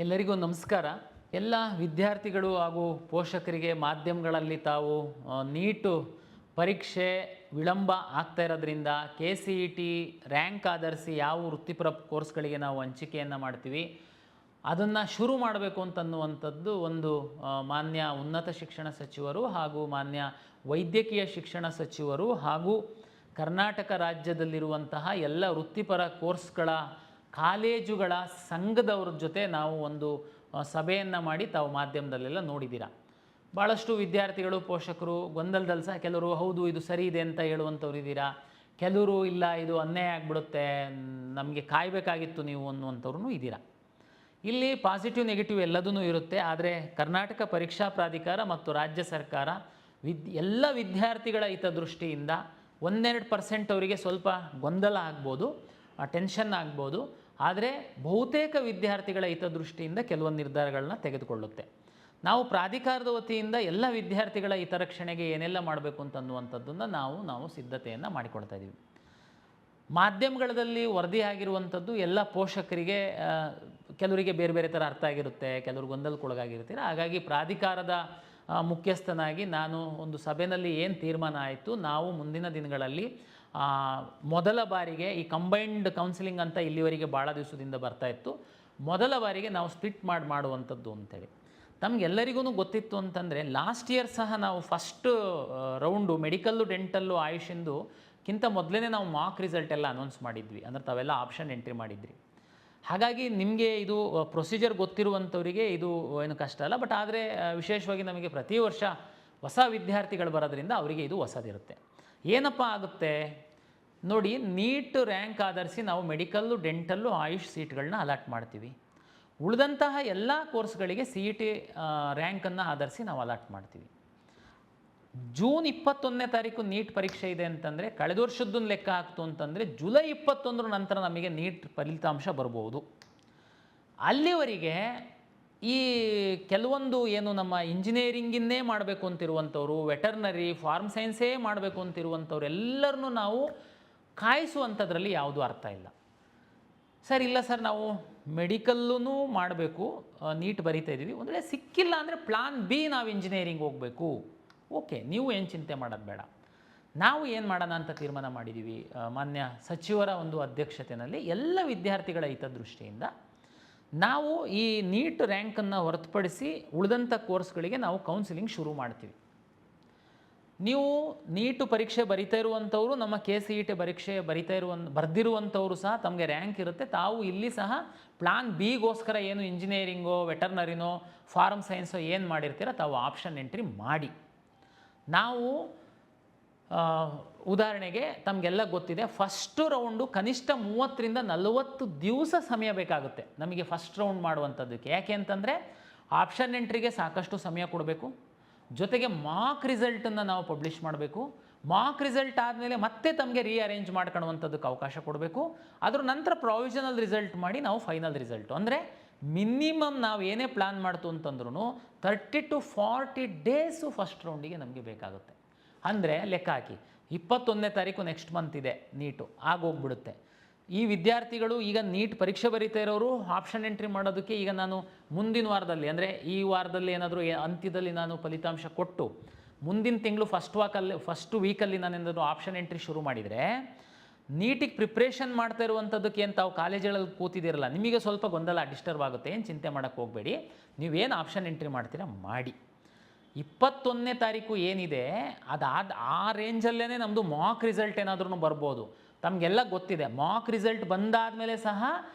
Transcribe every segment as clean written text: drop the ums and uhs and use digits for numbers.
ಎಲ್ಲರಿಗೂ ನಮಸ್ಕಾರ. ಎಲ್ಲ ವಿದ್ಯಾರ್ಥಿಗಳು ಹಾಗೂ ಪೋಷಕರಿಗೆ ಮಾಧ್ಯಮಗಳಲ್ಲಿ ತಾವು ನೀಟು ಪರೀಕ್ಷೆ ವಿಳಂಬ ಆಗ್ತಾ ಇರೋದ್ರಿಂದ KCET ರ್ಯಾಂಕ್ ಆಧರಿಸಿ ಯಾವ ವೃತ್ತಿಪರ ಕೋರ್ಸ್ಗಳಿಗೆ ನಾವು ಹಂಚಿಕೆಯನ್ನು ಮಾಡ್ತೀವಿ ಅದನ್ನು ಶುರು ಮಾಡಬೇಕು ಅಂತನ್ನುವಂಥದ್ದು ಒಂದು ಮಾನ್ಯ ಉನ್ನತ ಶಿಕ್ಷಣ ಸಚಿವರು ಹಾಗೂ ಮಾನ್ಯ ವೈದ್ಯಕೀಯ ಶಿಕ್ಷಣ ಸಚಿವರು ಹಾಗೂ ಕರ್ನಾಟಕ ರಾಜ್ಯದಲ್ಲಿರುವಂತಹ ಎಲ್ಲ ವೃತ್ತಿಪರ ಕೋರ್ಸ್ಗಳ ಕಾಲೇಜುಗಳ ಸಂಘದವ್ರ ಜೊತೆ ನಾವು ಒಂದು ಸಭೆಯನ್ನು ಮಾಡಿ ತಾವು ಮಾಧ್ಯಮದಲ್ಲೆಲ್ಲ ನೋಡಿದ್ದೀರಾ. ಭಾಳಷ್ಟು ವಿದ್ಯಾರ್ಥಿಗಳು ಪೋಷಕರು ಗೊಂದಲದಲ್ಲಿ ಸಹ ಕೆಲವರು ಹೌದು ಇದು ಸರಿ ಇದೆ ಅಂತ ಹೇಳುವಂಥವ್ರು ಇದ್ದೀರಾ, ಕೆಲವರು ಇಲ್ಲ ಇದು ಅನ್ಯಾಯ ಆಗಿಬಿಡುತ್ತೆ ನಮಗೆ ಕಾಯಬೇಕಾಗಿತ್ತು ನೀವು ಅನ್ನುವಂಥವ್ರು ಇದ್ದೀರಾ. ಇಲ್ಲಿ ಪಾಸಿಟಿವ್ ನೆಗೆಟಿವ್ ಎಲ್ಲದೂ ಇರುತ್ತೆ. ಆದರೆ ಕರ್ನಾಟಕ ಪರೀಕ್ಷಾ ಪ್ರಾಧಿಕಾರ ಮತ್ತು ರಾಜ್ಯ ಸರ್ಕಾರ ಎಲ್ಲ ವಿದ್ಯಾರ್ಥಿಗಳ ಹಿತದೃಷ್ಟಿಯಿಂದ 1-2% ಅವರಿಗೆ ಸ್ವಲ್ಪ ಗೊಂದಲ ಆಗ್ಬೋದು, ಟೆನ್ಷನ್ ಆಗ್ಬೋದು. ಆದರೆ ಬಹುತೇಕ ವಿದ್ಯಾರ್ಥಿಗಳ ಹಿತದೃಷ್ಟಿಯಿಂದ ಕೆಲವೊಂದು ನಿರ್ಧಾರಗಳನ್ನ ತೆಗೆದುಕೊಳ್ಳುತ್ತೆ. ನಾವು ಪ್ರಾಧಿಕಾರದ ವತಿಯಿಂದ ಎಲ್ಲ ವಿದ್ಯಾರ್ಥಿಗಳ ಹಿತರಕ್ಷಣೆಗೆ ಏನೆಲ್ಲ ಮಾಡಬೇಕು ಅಂತನ್ನುವಂಥದ್ದನ್ನು ನಾವು ಸಿದ್ಧತೆಯನ್ನು ಮಾಡಿಕೊಳ್ತಾ ಇದ್ದೀವಿ. ಮಾಧ್ಯಮಗಳಲ್ಲಿ ವರದಿ ಆಗಿರುವಂಥದ್ದು ಎಲ್ಲ ಪೋಷಕರಿಗೆ ಕೆಲವರಿಗೆ ಬೇರೆ ಬೇರೆ ಥರ ಅರ್ಥ ಆಗಿರುತ್ತೆ, ಕೆಲವರು ಗೊಂದಲಕ್ಕೊಳಗಾಗಿರ್ತೀರ. ಹಾಗಾಗಿ ಪ್ರಾಧಿಕಾರದ ಮುಖ್ಯಸ್ಥನಾಗಿ ನಾನು ಒಂದು ಸಭೆಯಲ್ಲಿ ಏನು ತೀರ್ಮಾನ ಆಯಿತು, ನಾವು ಮುಂದಿನ ದಿನಗಳಲ್ಲಿ ಮೊದಲ ಬಾರಿಗೆ ಈ ಕಂಬೈನ್ಡ್ ಕೌನ್ಸಿಲಿಂಗ್ ಅಂತ ಇಲ್ಲಿವರೆಗೆ ಭಾಳ ದಿವಸದಿಂದ ಬರ್ತಾಯಿತ್ತು, ಮೊದಲ ಬಾರಿಗೆ ನಾವು ಸ್ಪ್ಲಿಟ್ ಮಾಡುವಂಥದ್ದು ಅಂತೇಳಿ. ತಮಗೆಲ್ಲರಿಗೂ ಗೊತ್ತಿತ್ತು ಅಂತಂದರೆ ಲಾಸ್ಟ್ ಇಯರ್ ಸಹ ನಾವು ಫಸ್ಟ್ ರೌಂಡು ಮೆಡಿಕಲ್ಲು ಡೆಂಟಲ್ಲು ಆಯುಷಿಂದುಕ್ಕಿಂತ ಮೊದಲೇ ನಾವು ಮಾಕ್ ರಿಸಲ್ಟ್ ಎಲ್ಲ ಅನೌನ್ಸ್ ಮಾಡಿದ್ವಿ. ಅಂದರೆ ತಾವೆಲ್ಲ ಆಪ್ಷನ್ ಎಂಟ್ರಿ ಮಾಡಿದ್ರಿ. ಹಾಗಾಗಿ ನಿಮಗೆ ಇದು ಪ್ರೊಸೀಜರ್ ಗೊತ್ತಿರುವಂಥವರಿಗೆ ಇದು ಏನು ಕಷ್ಟ ಅಲ್ಲ. ಬಟ್ ಆದರೆ ವಿಶೇಷವಾಗಿ ನಮಗೆ ಪ್ರತಿ ವರ್ಷ ಹೊಸ ವಿದ್ಯಾರ್ಥಿಗಳು ಬರೋದ್ರಿಂದ ಅವರಿಗೆ ಇದು ಹೊಸದಿರುತ್ತೆ. ಏನಪ್ಪ ಆಗುತ್ತೆ ನೋಡಿ, ನೀಟ್ ರ್ಯಾಂಕ್ ಆಧರಿಸಿ ನಾವು ಮೆಡಿಕಲ್ಲು ಡೆಂಟಲ್ಲು ಆಯುಷ್ ಸೀಟ್ಗಳನ್ನ ಅಲಾಟ್ ಮಾಡ್ತೀವಿ. ಉಳಿದಂತಹ ಎಲ್ಲ ಕೋರ್ಸ್ಗಳಿಗೆ CET ರ್ಯಾಂಕನ್ನು ಆಧರಿಸಿ ನಾವು ಅಲಾಟ್ ಮಾಡ್ತೀವಿ. ಜೂನ್ 21ನೇ ತಾರೀಕು ನೀಟ್ ಪರೀಕ್ಷೆ ಇದೆ ಅಂತಂದರೆ ಕಳೆದ ವರ್ಷದ್ದನ್ನು ಲೆಕ್ಕ ಹಾಕ್ತು ಅಂತಂದರೆ ಜುಲೈ 21ರ ನಂತರ ನಮಗೆ ನೀಟ್ ಫಲಿತಾಂಶ ಬರ್ಬೋದು. ಅಲ್ಲಿವರೆಗೆ ಈ ಕೆಲವೊಂದು ಏನು ನಮ್ಮ ಇಂಜಿನಿಯರಿಂಗಿನ್ನೇ ಮಾಡಬೇಕು ಅಂತಿರುವಂಥವ್ರು, ವೆಟರ್ನರಿ ಫಾರ್ಮ್ ಸೈನ್ಸೇ ಮಾಡಬೇಕು ಅಂತಿರುವಂಥವ್ರು ಎಲ್ಲರನ್ನೂ ನಾವು ಕಾಯಿಸುವಂಥದ್ರಲ್ಲಿ ಯಾವುದೂ ಅರ್ಥ ಇಲ್ಲ. ಸರ್ ಇಲ್ಲ ಸರ್ ನಾವು ಮೆಡಿಕಲ್ಲೂ ಮಾಡಬೇಕು, ನೀಟ್ ಬರಿತಾ ಇದ್ದೀವಿ, ಒಂದು ವೇಳೆ ಸಿಕ್ಕಿಲ್ಲ ಅಂದರೆ ಪ್ಲಾನ್ ಬಿ ನಾವು ಇಂಜಿನಿಯರಿಂಗ್ ಹೋಗಬೇಕು. ಓಕೆ, ನೀವು ಏನು ಚಿಂತೆ ಮಾಡೋದು ಬೇಡ. ನಾವು ಏನು ಮಾಡೋಣ ಅಂತ ತೀರ್ಮಾನ ಮಾಡಿದ್ದೀವಿ. ಮಾನ್ಯ ಸಚಿವರ ಒಂದು ಅಧ್ಯಕ್ಷತೆಯಲ್ಲಿ ಎಲ್ಲ ವಿದ್ಯಾರ್ಥಿಗಳ ಹಿತದೃಷ್ಟಿಯಿಂದ ನಾವು ಈ ನೀಟ್ ರ್ಯಾಂಕನ್ನು ಹೊರತುಪಡಿಸಿ ಉಳಿದಂಥ ಕೋರ್ಸ್ಗಳಿಗೆ ನಾವು ಕೌನ್ಸಿಲಿಂಗ್ ಶುರು ಮಾಡ್ತೀವಿ. ನೀವು ನೀಟು ಪರೀಕ್ಷೆ ಬರಿತಾ ಇರುವಂಥವರು, ನಮ್ಮ KCET ಪರೀಕ್ಷೆ ಬರೆದಿರುವಂಥವರು ಸಹ ತಮಗೆ ರ್ಯಾಂಕ್ ಇರುತ್ತೆ. ತಾವು ಇಲ್ಲಿ ಸಹ ಪ್ಲಾನ್ ಬಿಗೋಸ್ಕರ ಏನು ಇಂಜಿನಿಯರಿಂಗೋ ವೆಟರ್ನರಿನೋ ಫಾರ್ಮ್ ಸೈನ್ಸೋ ಏನು ಮಾಡಿರ್ತೀರ ತಾವು ಆಪ್ಷನ್ ಎಂಟ್ರಿ ಮಾಡಿ. ನಾವು ಉದಾಹರಣೆಗೆ ತಮಗೆಲ್ಲ ಗೊತ್ತಿದೆ, ಫಸ್ಟ್ ರೌಂಡು ಕನಿಷ್ಠ 30-40 ದಿವಸ ಸಮಯ ಬೇಕಾಗುತ್ತೆ ನಮಗೆ ಫಸ್ಟ್ ರೌಂಡ್ ಮಾಡುವಂಥದ್ದಕ್ಕೆ. ಯಾಕೆ ಅಂತಂದರೆ ಆಪ್ಷನ್ ಎಂಟ್ರಿಗೆ ಸಾಕಷ್ಟು ಸಮಯ ಕೊಡಬೇಕು, ಜೊತೆಗೆ ಮಾಕ್ ರಿಸಲ್ಟನ್ನು ನಾವು ಪಬ್ಲಿಷ್ ಮಾಡಬೇಕು. ಮಾಕ್ ರಿಸಲ್ಟ್ ಆದಮೇಲೆ ಮತ್ತೆ ತಮಗೆ ರೀಅರೇಂಜ್ ಮಾಡ್ಕೊಳ್ಳುವಂಥದ್ದಕ್ಕೆ ಅವಕಾಶ ಕೊಡಬೇಕು. ಅದ್ರ ನಂತರ ಪ್ರಾವಿಷನಲ್ ರಿಸಲ್ಟ್ ಮಾಡಿ ನಾವು ಫೈನಲ್ ರಿಸಲ್ಟು, ಅಂದರೆ ಮಿನಿಮಮ್ ನಾವು ಏನೇ ಪ್ಲ್ಯಾನ್ ಮಾಡ್ತು ಅಂತಂದ್ರೂ 30-40 ಡೇಸು ಫಸ್ಟ್ ರೌಂಡಿಗೆ ನಮಗೆ ಬೇಕಾಗುತ್ತೆ. ಅಂದರೆ ಲೆಕ್ಕ ಹಾಕಿ 21ನೇ ತಾರೀಕು ನೆಕ್ಸ್ಟ್ ಮಂತ್ ಇದೆ ನೀಟು, ಆಗೋಗ್ಬಿಡುತ್ತೆ. ಈ ವಿದ್ಯಾರ್ಥಿಗಳು ಈಗ ನೀಟ್ ಪರೀಕ್ಷೆ ಬರೀತಾ ಇರೋರು ಆಪ್ಷನ್ ಎಂಟ್ರಿ ಮಾಡೋದಕ್ಕೆ ಈಗ ನಾನು ಮುಂದಿನ ವಾರದಲ್ಲಿ, ಅಂದರೆ ಈ ವಾರದಲ್ಲಿ ಏನಾದರೂ ಅಂತ್ಯದಲ್ಲಿ ನಾನು ಫಲಿತಾಂಶ ಕೊಟ್ಟು ಮುಂದಿನ ತಿಂಗಳು ಫಸ್ಟ್ ವೀಕಲ್ಲಿ ನಾನೇನಾದರೂ ಆಪ್ಷನ್ ಎಂಟ್ರಿ ಶುರು ಮಾಡಿದರೆ ನೀಟಿಗೆ ಪ್ರಿಪ್ರೇಷನ್ ಮಾಡ್ತಾ ಇರುವಂಥದ್ದಕ್ಕೆ ಏನು ತಾವು ಕಾಲೇಜುಗಳಲ್ಲಿ ಕೂತಿದ್ದೀರಲ್ಲ, ನಿಮಗೆ ಸ್ವಲ್ಪ ಗೊಂದಲ ಡಿಸ್ಟರ್ಬ್ ಆಗುತ್ತೆ. ಏನು ಚಿಂತೆ ಮಾಡೋಕ್ಕೆ ಹೋಗಬೇಡಿ, ನೀವೇನು ಆಪ್ಷನ್ ಎಂಟ್ರಿ ಮಾಡ್ತೀರಾ ಮಾಡಿ. 21ನೇ ತಾರೀಕು ಏನಿದೆ ಆ ರೇಂಜಲ್ಲೇ ನಮ್ಮದು ಮಾಕ್ ರಿಸಲ್ಟ್ ಏನಾದ್ರೂ ಬರ್ಬೋದು. ತಮಗೆಲ್ಲ ಗೊತ್ತಿದೆ, ಮಾಕ್ ರಿಸಲ್ಟ್ ಬಂದಾದಮೇಲೆ ಸಹ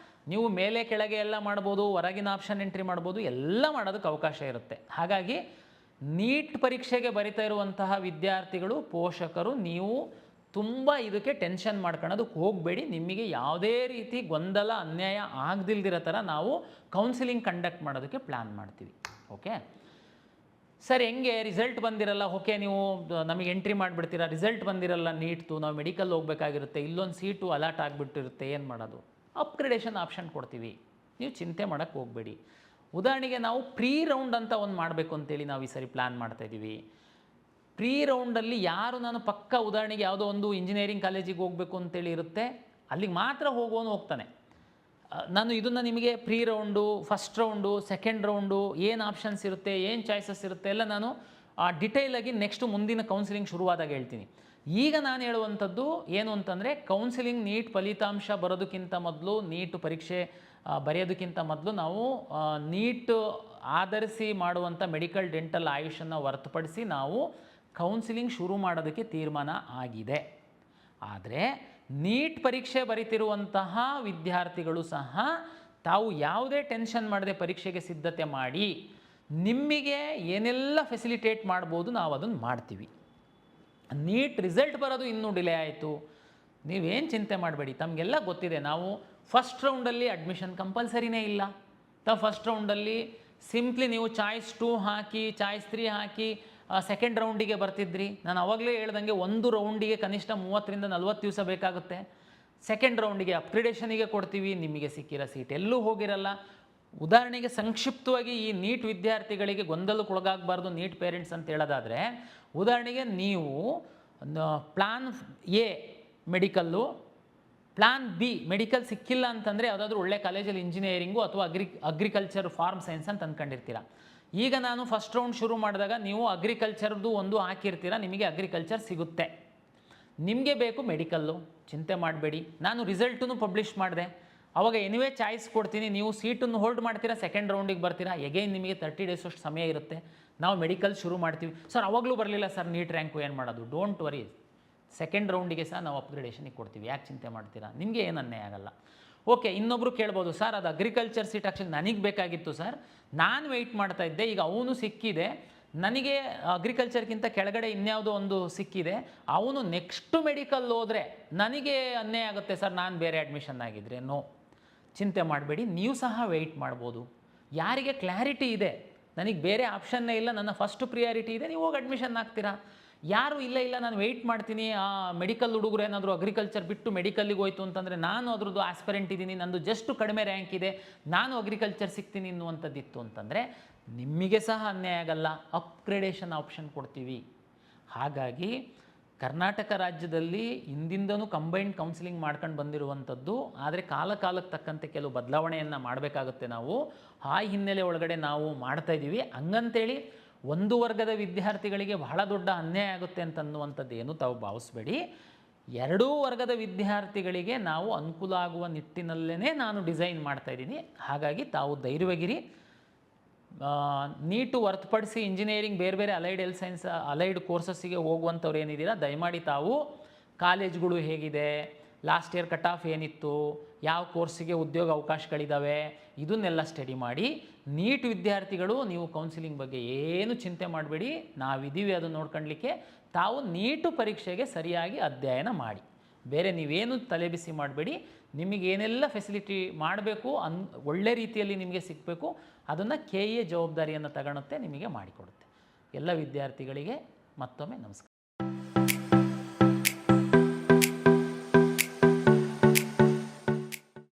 ನೀವು ಮೇಲೆ ಕೆಳಗೆ ಎಲ್ಲ ಮಾಡ್ಬೋದು, ಹೊರಗಿನ ಆಪ್ಷನ್ ಎಂಟ್ರಿ ಮಾಡ್ಬೋದು, ಎಲ್ಲ ಮಾಡೋದಕ್ಕೆ ಅವಕಾಶ ಇರುತ್ತೆ. ಹಾಗಾಗಿ ನೀಟ್ ಪರೀಕ್ಷೆಗೆ ಬರಿತಾ ಇರುವಂತಹ ವಿದ್ಯಾರ್ಥಿಗಳು, ಪೋಷಕರು ನೀವು ತುಂಬ ಇದಕ್ಕೆ ಟೆನ್ಷನ್ ಮಾಡ್ಕೊಳ್ಳೋದಕ್ಕೆ ಹೋಗಬೇಡಿ. ನಿಮಗೆ ಯಾವುದೇ ರೀತಿ ಗೊಂದಲ ಅನ್ಯಾಯ ಆಗದಿಲ್ದಿರೋ ಥರ ನಾವು ಕೌನ್ಸಿಲಿಂಗ್ ಕಂಡಕ್ಟ್ ಮಾಡೋದಕ್ಕೆ ಪ್ಲ್ಯಾನ್ ಮಾಡ್ತೀವಿ. ಓಕೆ ಸರ್, ಹೆಂಗೆ ರಿಸಲ್ಟ್ ಬಂದಿರಲ್ಲ, ಓಕೆ ನೀವು ನಮಗೆ ಎಂಟ್ರಿ ಮಾಡಿಬಿಡ್ತೀರಾ, ರಿಸಲ್ಟ್ ಬಂದಿರಲ್ಲ ನೀಟ್ತು, ನಾವು ಮೆಡಿಕಲ್ ಹೋಗಬೇಕಾಗಿರುತ್ತೆ, ಇಲ್ಲೊಂದು ಸೀಟು ಅಲಾಟ್ ಆಗಿಬಿಟ್ಟಿರುತ್ತೆ, ಏನು ಮಾಡೋದು? ಅಪ್ಗ್ರೇಡೇಷನ್ ಆಪ್ಷನ್ ಕೊಡ್ತೀವಿ, ನೀವು ಚಿಂತೆ ಮಾಡೋಕ್ಕೆ ಹೋಗಬೇಡಿ. ಉದಾಹರಣೆಗೆ ನಾವು ಪ್ರೀ ರೌಂಡ್ ಅಂತ ಒಂದು ಮಾಡಬೇಕು ಅಂತೇಳಿ ನಾವು ಈ ಸರಿ ಪ್ಲ್ಯಾನ್ ಮಾಡ್ತಾಯಿದ್ದೀವಿ. ಪ್ರೀ ರೌಂಡಲ್ಲಿ ಯಾರು ನಾನು ಪಕ್ಕ ಉದಾಹರಣೆಗೆ ಯಾವುದೋ ಒಂದು ಇಂಜಿನಿಯರಿಂಗ್ ಕಾಲೇಜಿಗೆ ಹೋಗಬೇಕು ಅಂತೇಳಿ ಇರುತ್ತೆ, ಅಲ್ಲಿಗೆ ಮಾತ್ರ ಹೋಗೋನು ಹೋಗ್ತಾನೆ. ನಾನು ಇದನ್ನು ನಿಮಗೆ pre round, first round, second round, ಏನು ಆಪ್ಷನ್ಸ್ ಇರುತ್ತೆ, ಏನು ಚಾಯ್ಸಸ್ ಇರುತ್ತೆ ಎಲ್ಲ ನಾನು ಡಿಟೇಲಾಗಿ ನೆಕ್ಸ್ಟು ಮುಂದಿನ ಕೌನ್ಸಿಲಿಂಗ್ ಶುರುವಾದಾಗ ಹೇಳ್ತೀನಿ. ಈಗ ನಾನು ಹೇಳುವಂಥದ್ದು ಏನು ಅಂತಂದರೆ, ಕೌನ್ಸಿಲಿಂಗ್ ನೀಟ್ ಫಲಿತಾಂಶ ಬರೋದಕ್ಕಿಂತ ಮೊದಲು, ನೀಟ್ ಪರೀಕ್ಷೆ ಬರೆಯೋದಕ್ಕಿಂತ ಮೊದಲು ನಾವು ನೀಟ್ ಆಧರಿಸಿ ಮಾಡುವಂಥ ಮೆಡಿಕಲ್, ಡೆಂಟಲ್, ಆಯುಷನ್ನು ಹೊರತುಪಡಿಸಿ ನಾವು ಕೌನ್ಸಿಲಿಂಗ್ ಶುರು ಮಾಡೋದಕ್ಕೆ ತೀರ್ಮಾನ ಆಗಿದೆ. ಆದರೆ ನೀಟ್ ಪರೀಕ್ಷೆ ಬರೀತಿರುವಂತಹ ವಿದ್ಯಾರ್ಥಿಗಳು ಸಹ ತಾವು ಯಾವುದೇ ಟೆನ್ಷನ್ ಮಾಡದೆ ಪರೀಕ್ಷೆಗೆ ಸಿದ್ಧತೆ ಮಾಡಿ ನಿಮಗೆ ಏನೆಲ್ಲ ಫೆಸಿಲಿಟೇಟ್ ಮಾಡ್ಬೋದು ನಾವು ಅದನ್ನು ಮಾಡ್ತೀವಿ. ನೀಟ್ ರಿಸಲ್ಟ್ ಬರೋದು ಇನ್ನೂ ಡಿಲೇ ಆಯಿತು, ನೀವೇನು ಚಿಂತೆ ಮಾಡಬೇಡಿ. ತಮಗೆಲ್ಲ ಗೊತ್ತಿದೆ, ನಾವು ಫಸ್ಟ್ ರೌಂಡಲ್ಲಿ ಅಡ್ಮಿಷನ್ ಕಂಪಲ್ಸರಿನೇ ಇಲ್ಲ. ಫಸ್ಟ್ ರೌಂಡಲ್ಲಿ ಸಿಂಪ್ಲಿ ನೀವು ಚಾಯ್ಸ್ 2 ಹಾಕಿ, ಚಾಯ್ಸ್ 3 ಹಾಕಿ ಸೆಕೆಂಡ್ ರೌಂಡಿಗೆ ಬರ್ತಿದ್ರಿ. ನಾನು ಆವಾಗಲೇ ಹೇಳ್ದಂಗೆ ಒಂದು ರೌಂಡಿಗೆ ಕನಿಷ್ಠ 30ರಿಂದ 40 ದಿವಸ ಬೇಕಾಗುತ್ತೆ. ಸೆಕೆಂಡ್ ರೌಂಡಿಗೆ ಅಪ್ಗ್ರೇಡೇಷನಿಗೆ ಕೊಡ್ತೀವಿ, ನಿಮಗೆ ಸಿಕ್ಕಿರೋ ಸೀಟ್ ಎಲ್ಲೂ ಹೋಗಿರಲ್ಲ. ಉದಾಹರಣೆಗೆ ಸಂಕ್ಷಿಪ್ತವಾಗಿ ಈ ನೀಟ್ ವಿದ್ಯಾರ್ಥಿಗಳಿಗೆ ಗೊಂದಲಕ್ಕೊಳಗಾಗಬಾರ್ದು ನೀಟ್ ಪೇರೆಂಟ್ಸ್ ಅಂತ ಹೇಳೋದಾದರೆ, ಉದಾಹರಣೆಗೆ ನೀವು plan A medical, plan B medical ಸಿಕ್ಕಿಲ್ಲ ಅಂತಂದರೆ ಯಾವುದಾದ್ರೂ ಒಳ್ಳೆ ಕಾಲೇಜಲ್ಲಿ ಇಂಜಿನಿಯರಿಂಗು ಅಥವಾ ಅಗ್ರಿಕಲ್ಚರ್, ಫಾರ್ಮ್ ಸೈನ್ಸ್ ಅಂತ ಅಂದ್ಕೊಂಡಿರ್ತೀರ. ಈಗ ನಾನು ಫಸ್ಟ್ ರೌಂಡ್ ಶುರು ಮಾಡಿದಾಗ ನೀವು ಅಗ್ರಿಕಲ್ಚರ್ದು ಒಂದು ಹಾಕಿರ್ತೀರ, ನಿಮಗೆ ಅಗ್ರಿಕಲ್ಚರ್ ಸಿಗುತ್ತೆ. ನಿಮಗೆ ಬೇಕು ಮೆಡಿಕಲ್ಲು, ಚಿಂತೆ ಮಾಡಬೇಡಿ. ನಾನು ರಿಸಲ್ಟನ್ನು ಪಬ್ಲಿಷ್ ಮಾಡಿದೆ, ಅವಾಗ ಎನಿವೇ ಚಾಯ್ಸ್ ಕೊಡ್ತೀನಿ. ನೀವು ಸೀಟನ್ನು ಹೋಲ್ಡ್ ಮಾಡ್ತೀರಾ, ಸೆಕೆಂಡ್ ರೌಂಡಿಗೆ ಬರ್ತೀರಾ, ಎಗೈನ್ ನಿಮಗೆ 30 ಡೇಸ್ ಅಷ್ಟು ಸಮಯ ಇರುತ್ತೆ. ನಾವು ಮೆಡಿಕಲ್ ಶುರು ಮಾಡ್ತೀವಿ. ಸರ್ ಅವಾಗಲೂ ಬರಲಿಲ್ಲ ಸರ್ ನೀಟ್ ರ್ಯಾಂಕು, ಏನು ಮಾಡೋದು? ಡೋಂಟ್ ವರಿ, ಸೆಕೆಂಡ್ ರೌಂಡಿಗೆ ಸಹ ನಾವು ಅಪ್ಗ್ರೇಡೇಷನಿಗೆ ಕೊಡ್ತೀವಿ, ಯಾಕೆ ಚಿಂತೆ ಮಾಡ್ತೀರಾ? ನಿಮಗೆ ಏನು ಅನ್ಯಾಯ ಆಗಲ್ಲ. ಓಕೆ, ಇನ್ನೊಬ್ಬರು ಕೇಳ್ಬೋದು, ಸರ್ ಅದು ಅಗ್ರಿಕಲ್ಚರ್ ಸೀಟ್ ಆ್ಯಕ್ಚುಲಿ ನನಗೆ ಬೇಕಾಗಿತ್ತು ಸರ್, ನಾನು ವೆಯ್ಟ್ ಮಾಡ್ತಾ ಇದ್ದೆ, ಈಗ ಅವನು ಸಿಕ್ಕಿದೆ, ನನಗೆ ಅಗ್ರಿಕಲ್ಚರ್ಗಿಂತ ಕೆಳಗಡೆ ಇನ್ಯಾವುದೋ ಒಂದು ಸಿಕ್ಕಿದೆ, ಅವನು ನೆಕ್ಸ್ಟ್ ಮೆಡಿಕಲ್ ಹೋದರೆ ನನಗೆ ಅನ್ಯಾಯ ಆಗುತ್ತೆ ಸರ್, ನಾನು ಬೇರೆ ಅಡ್ಮಿಷನ್ ಆಗಿದ್ದರೆ. ನೋ, ಚಿಂತೆ ಮಾಡಬೇಡಿ, ನೀವು ಸಹ ವೆಯ್ಟ್ ಮಾಡ್ಬೋದು. ಯಾರಿಗೆ ಕ್ಲಾರಿಟಿ ಇದೆ, ನನಗೆ ಬೇರೆ ಆಪ್ಷನ್ನೇ ಇಲ್ಲ, ನನ್ನ ಫಸ್ಟ್ ಪ್ರಿಯಾರಿಟಿ ಇದೆ, ನೀವು ಹೋಗಿ ಅಡ್ಮಿಷನ್ ಆಗ್ತೀರಾ. ಯಾರು ಇಲ್ಲ ನಾನು ವೆಯ್ಟ್ ಮಾಡ್ತೀನಿ, ಆ ಮೆಡಿಕಲ್ ಹುಡುಗರು ಏನಾದರೂ ಅಗ್ರಿಕಲ್ಚರ್ ಬಿಟ್ಟು ಮೆಡಿಕಲ್ಲಿಗೆ ಹೋಯ್ತು ಅಂತಂದರೆ ನಾನು ಅದ್ರದ್ದು ಆಸ್ಪರೆಂಟ್ ಇದ್ದೀನಿ, ನಂದು ಜಸ್ಟ್ ಕಡಿಮೆ ರ್ಯಾಂಕ್ ಇದೆ, ನಾನು ಅಗ್ರಿಕಲ್ಚರ್ ಸಿಗ್ತೀನಿ ಅನ್ನುವಂಥದ್ದಿತ್ತು ಅಂತಂದರೆ ನಿಮಗೆ ಸಹ ಅನ್ಯಾಯ ಆಗಲ್ಲ, ಅಪ್ಗ್ರೇಡೇಷನ್ ಆಪ್ಷನ್ ಕೊಡ್ತೀವಿ. ಹಾಗಾಗಿ ಕರ್ನಾಟಕ ರಾಜ್ಯದಲ್ಲಿ ಹಿಂದಿಂದನೂ ಕಂಬೈನ್ಡ್ ಕೌನ್ಸಿಲಿಂಗ್ ಮಾಡ್ಕೊಂಡು ಬಂದಿರುವಂಥದ್ದು. ಆದರೆ ಕಾಲಕ್ಕೆ ತಕ್ಕಂತೆ ಕೆಲವು ಬದಲಾವಣೆಯನ್ನು ಮಾಡಬೇಕಾಗುತ್ತೆ ನಾವು. ಆ ಹಿನ್ನೆಲೆ ಒಳಗಡೆ ನಾವು ಮಾಡ್ತಾಯಿದ್ದೀವಿ. ಹಂಗಂತೇಳಿ ಒಂದು ವರ್ಗದ ವಿದ್ಯಾರ್ಥಿಗಳಿಗೆ ಬಹಳ ದೊಡ್ಡ ಅನ್ಯಾಯ ಆಗುತ್ತೆ ಅಂತನ್ನುವಂಥದ್ದು ಏನು ತಾವು ಭಾವಿಸ್ಬೇಡಿ. ಎರಡೂ ವರ್ಗದ ವಿದ್ಯಾರ್ಥಿಗಳಿಗೆ ನಾವು ಅನುಕೂಲ ಆಗುವ ನಿಟ್ಟಿನಲ್ಲೇ ನಾನು ಡಿಸೈನ್ ಮಾಡ್ತಾಯಿದ್ದೀನಿ. ಹಾಗಾಗಿ ತಾವು ಧೈರ್ಯವಾಗಿರಿ. ನೀಟು ಹೊರತುಪಡಿಸಿ ಇಂಜಿನಿಯರಿಂಗ್, ಬೇರೆ ಬೇರೆ ಅಲೈಡ್ ಹೆಲ್ತ್ ಸೈನ್ಸ್, ಅಲೈಡ್ ಕೋರ್ಸಸ್ಸಿಗೆ ಹೋಗುವಂಥವ್ರು ಏನಿದ್ದೀರಾ, ದಯಮಾಡಿ ತಾವು ಕಾಲೇಜ್ಗಳು ಹೇಗಿದೆ, ಲಾಸ್ಟ್ ಇಯರ್ ಕಟ್ ಆಫ್ ಏನಿತ್ತು, ಯಾವ ಕೋರ್ಸಿಗೆ ಉದ್ಯೋಗ ಅವಕಾಶಗಳಿದ್ದಾವೆ, ಇದನ್ನೆಲ್ಲ ಸ್ಟಡಿ ಮಾಡಿ. ನೀಟ್ ವಿದ್ಯಾರ್ಥಿಗಳು ನೀವು ಕೌನ್ಸಿಲಿಂಗ್ ಬಗ್ಗೆ ಏನು ಚಿಂತೆ ಮಾಡಬೇಡಿ, ನಾವಿದ್ದೀವಿ ಅದನ್ನು ನೋಡ್ಕೊಳ್ಳಿಕ್ಕೆ. ತಾವು ನೀಟು ಪರೀಕ್ಷೆಗೆ ಸರಿಯಾಗಿ ಅಧ್ಯಯನ ಮಾಡಿ, ಬೇರೆ ನೀವೇನು ತಲೆಬಿಸಿ ಮಾಡಬೇಡಿ. ನಿಮಗೇನೆಲ್ಲ ಫೆಸಿಲಿಟಿ ಮಾಡಬೇಕು, ಒಳ್ಳೆ ರೀತಿಯಲ್ಲಿ ನಿಮಗೆ ಸಿಗಬೇಕು, ಅದನ್ನು KA ಜವಾಬ್ದಾರಿಯನ್ನು ತಗೊಳುತ್ತೆ, ನಿಮಗೆ ಮಾಡಿಕೊಡುತ್ತೆ. ಎಲ್ಲ ವಿದ್ಯಾರ್ಥಿಗಳಿಗೆ ಮತ್ತೊಮ್ಮೆ ನಮಸ್ಕಾರ.